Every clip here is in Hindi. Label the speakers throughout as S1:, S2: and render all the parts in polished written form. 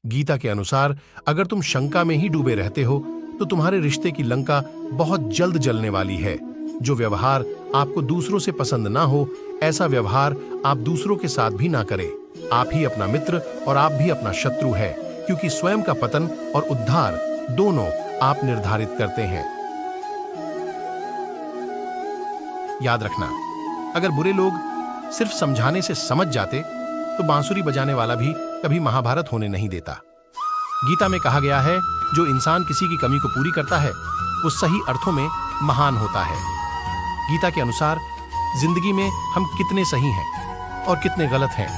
S1: गीता के अनुसार अगर तुम शंका में ही डूबे रहते हो तो तुम्हारे रिश्ते की लंका बहुत जल्द जलने वाली है। जो व्यवहार आपको दूसरों से पसंद ना हो, ऐसा व्यवहार आप दूसरों के साथ भी ना करें। आप ही अपना मित्र और आप भी अपना शत्रु है, क्योंकि स्वयं का पतन और उद्धार दोनों आप निर्धारित करते हैं। याद रखना, अगर बुरे लोग सिर्फ समझाने से समझ जाते तो बांसुरी बजाने वाला भी कभी महाभारत होने नहीं देता। गीता में कहा गया है, जो इंसान किसी की कमी को पूरी करता है वो सही अर्थों में महान होता है। गीता के अनुसार जिंदगी में हम कितने सही हैं और कितने गलत हैं,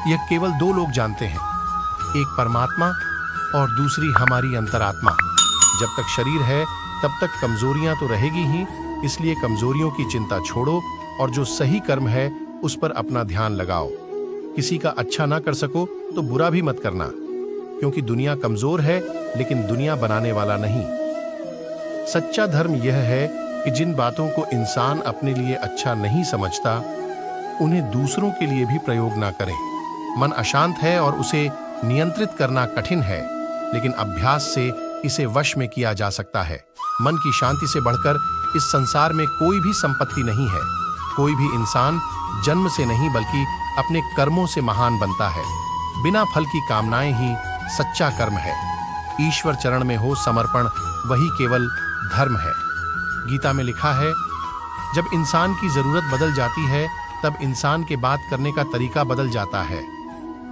S1: यह केवल दो लोग जानते हैं, एक परमात्मा और दूसरी हमारी अंतरात्मा। जब तक शरीर है तब तक कमजोरियां तो रहेगी ही, इसलिए कमजोरियों की चिंता छोड़ो और जो सही कर्म है उस पर अपना ध्यान लगाओ। किसी का अच्छा ना कर सको तो बुरा भी मत करना, क्योंकि दुनिया कमजोर है लेकिन दुनिया बनाने वाला नहीं। सच्चा धर्म यह है कि जिन बातों को इंसान अपने लिए अच्छा नहीं समझता उन्हें दूसरों के लिए भी प्रयोग ना करें। मन अशांत है और उसे नियंत्रित करना कठिन है, लेकिन अभ्यास से इसे वश में किया जा सकता है। मन की शांति से बढ़कर इस संसार में कोई भी संपत्ति नहीं है। कोई भी इंसान जन्म से नहीं बल्कि अपने कर्मों से महान बनता है। बिना फल की कामनाएं ही सच्चा कर्म है। ईश्वर चरण में हो समर्पण, वही केवल धर्म है। गीता में लिखा है, जब इंसान की जरूरत बदल जाती है तब इंसान के बात करने का तरीका बदल जाता है।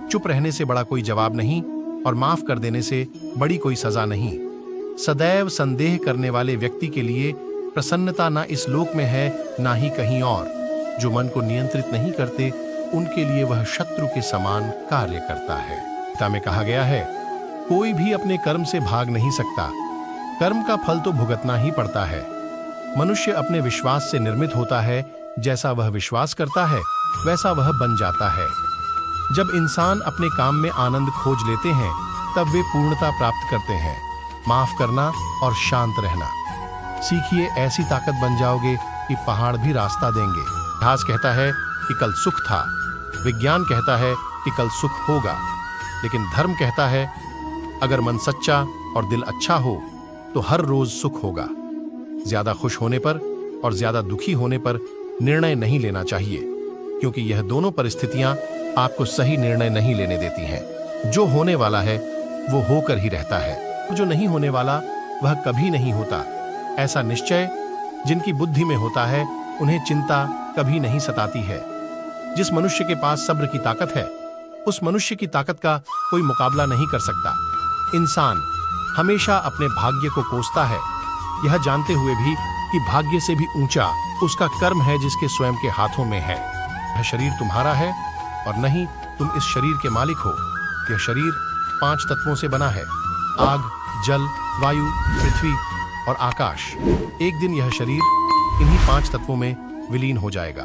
S1: चुप रहने से बड़ा कोई जवाब नहीं और माफ कर देने से बड़ी कोई सजा नहीं। सदैव संदेह करने वाले व्यक्ति के लिए प्रसन्नता ना इस लोक में है ना ही कहीं और। जो मन को नियंत्रित नहीं करते उनके लिए वह शत्रु के समान कार्य करता है। गीता में कहा गया है, कोई भी अपने कर्म से भाग नहीं सकता, कर्म का फल तो भुगतना ही पड़ता है। मनुष्य अपने विश्वास से निर्मित होता है, जैसा वह विश्वास करता है वैसा वह बन जाता है। जब इंसान अपने काम में आनंद खोज लेते हैं तब वे पूर्णता प्राप्त करते हैं। माफ करना और शांत रहना सीखिए, ऐसी ताकत बन जाओगे कि पहाड़ भी रास्ता देंगे। इतिहास कहता है कि कल सुख था, विज्ञान कहता है कि कल सुख होगा, लेकिन धर्म कहता है अगर मन सच्चा और दिल अच्छा हो तो हर रोज सुख होगा। ज्यादा खुश होने पर और ज्यादा दुखी होने पर निर्णय नहीं लेना चाहिए, क्योंकि यह दोनों परिस्थितियां आपको सही निर्णय नहीं लेने देती हैं। जो होने वाला है वो होकर ही रहता है, जो नहीं होने वाला वह कभी नहीं होता। ऐसा निश्चय जिनकी बुद्धि में होता है उन्हें चिंता कभी नहीं सताती है। जिस मनुष्य के पास सब्र की ताकत है उस मनुष्य की ताकत का कोई मुकाबला नहीं कर सकता। इंसान हमेशा अपने भाग्य को कोसता है, यह जानते हुए भी कि भाग्य से भी ऊंचा उसका कर्म है जिसके स्वयं के हाथों में है। यह शरीर तुम्हारा है और नहीं तुम इस शरीर के मालिक हो। यह शरीर 5 तत्वों से बना है, आग, जल, वायु, पृथ्वी और आकाश। एक दिन यह शरीर इन्हीं 5 तत्वों में विलीन हो जाएगा।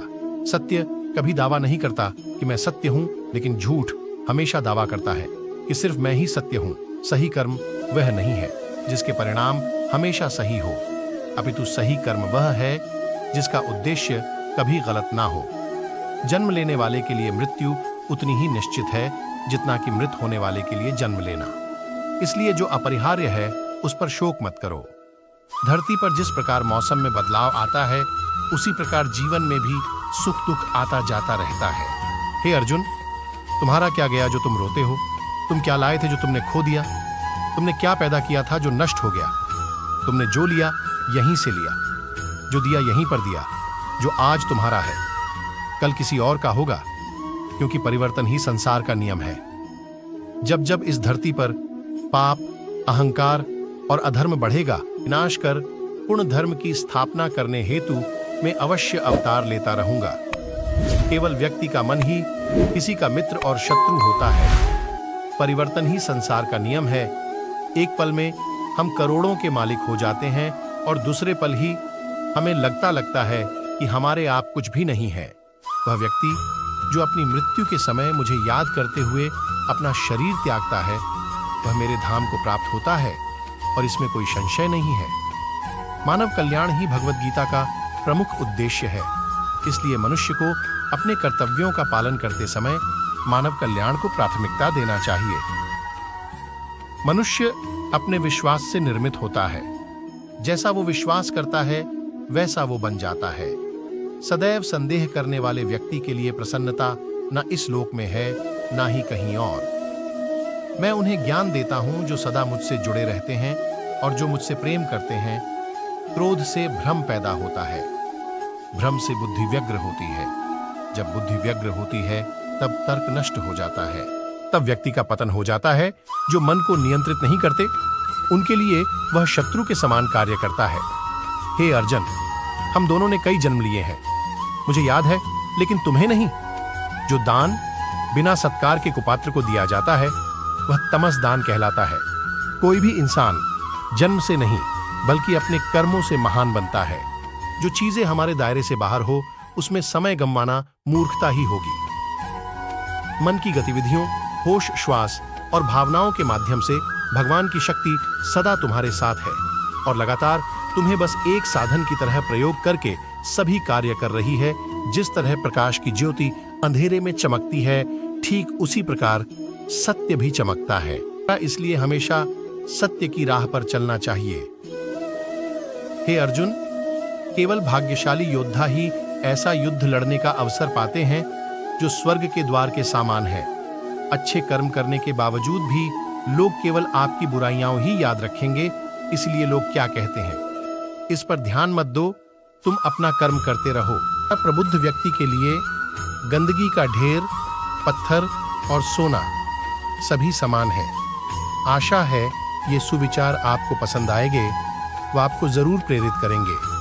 S1: सत्य कभी दावा नहीं करता कि मैं सत्य हूं, लेकिन झूठ हमेशा दावा करता है कि सिर्फ मैं ही सत्य हूं। सही कर्म वह नहीं है जिसके परिणाम हमेशा सही हो, अपितु सही कर्म वह है जिसका उद्देश्य कभी गलत ना हो। जन्म लेने वाले के लिए मृत्यु उतनी ही निश्चित है जितना कि मृत होने वाले के लिए जन्म लेना। इसलिए जो अपरिहार्य है उस पर शोक मत करो। धरती पर जिस प्रकार मौसम में बदलाव आता है उसी प्रकार जीवन में भी सुख दुख आता जाता रहता है। हे अर्जुन, तुम्हारा क्या गया जो तुम रोते हो? तुम क्या लाए थे जो तुमने खो दिया? तुमने क्या पैदा किया था जो नष्ट हो गया? तुमने जो लिया यहीं से लिया, जो दिया यहीं पर दिया। जो आज तुम्हारा है कल किसी और का होगा, क्योंकि परिवर्तन ही संसार का नियम है। जब जब इस धरती पर पाप, अहंकार और अधर्म बढ़ेगा, विनाश कर पूर्ण धर्म की स्थापना करने हेतु मैं अवश्य अवतार लेता रहूंगा। केवल व्यक्ति का मन ही किसी का मित्र और शत्रु होता है। परिवर्तन ही संसार का नियम है। एक पल में हम करोड़ों के मालिक हो जाते हैं और दूसरे पल ही हमें लगता है कि हमारे आप कुछ भी नहीं है। वह व्यक्ति जो अपनी मृत्यु के समय मुझे याद करते हुए अपना शरीर त्यागता है वह मेरे धाम को प्राप्त होता है, और इसमें कोई संशय नहीं है। मानव कल्याण ही भगवत गीता का प्रमुख उद्देश्य है। इसलिए मनुष्य को अपने कर्तव्यों का पालन करते समय मानव कल्याण को प्राथमिकता देना चाहिए। मनुष्य अपने विश्वास से निर्मित होता है। जैसा वो विश्वास करता है वैसा वो बन जाता है। सदैव संदेह करने वाले व्यक्ति के लिए प्रसन्नता न इस लोक में है ना ही कहीं और। मैं उन्हें ज्ञान देता हूं जो सदा मुझसे जुड़े रहते हैं और जो मुझसे प्रेम करते हैं। क्रोध से भ्रम पैदा होता है, भ्रम से बुद्धि व्यग्र होती है। जब बुद्धि व्यग्र होती है तब तर्क नष्ट हो जाता है। तब व्यक्ति का पतन हो जाता है। जो मन को नियंत्रित नहीं करते उनके लिए वह शत्रु के समान कार्य करता है। हे अर्जुन, हम दोनों ने कई जन्म लिए हैं, मुझे याद है, लेकिन तुम्हें नहीं। जो दान बिना सत्कार के कुपात्र को दिया जाता है वह तमस दान कहलाता है। कोई भी इंसान जन्म से नहीं बल्कि अपने कर्मों से महान बनता है। जो चीजें हमारे दायरे से बाहर हो उसमें समय गंवाना मूर्खता ही होगी। मन की गतिविधियों, होश, श्वास और भावनाओं के माध्यम से भगवान की शक्ति सदा तुम्हारे साथ है और लगातार तुम्हें बस एक साधन की तरह प्रयोग करके सभी कार्य कर रही है। जिस तरह प्रकाश की ज्योति अंधेरे में चमकती है, ठीक उसी प्रकार सत्य भी चमकता है। इसलिए हमेशा सत्य की राह पर चलना चाहिए। हे अर्जुन, केवल भाग्यशाली योद्धा ही ऐसा युद्ध लड़ने का अवसर पाते हैं जो स्वर्ग के द्वार के समान है। अच्छे कर्म करने के बावजूद भी लोग केवल आपकी बुराइयां ही याद रखेंगे। इसलिए लोग क्या कहते हैं इस पर ध्यान मत दो, तुम अपना कर्म करते रहो। प्रबुद्ध व्यक्ति के लिए गंदगी का ढेर, पत्थर और सोना सभी समान है। आशा है ये सुविचार आपको पसंद आएंगे, वो आपको जरूर प्रेरित करेंगे।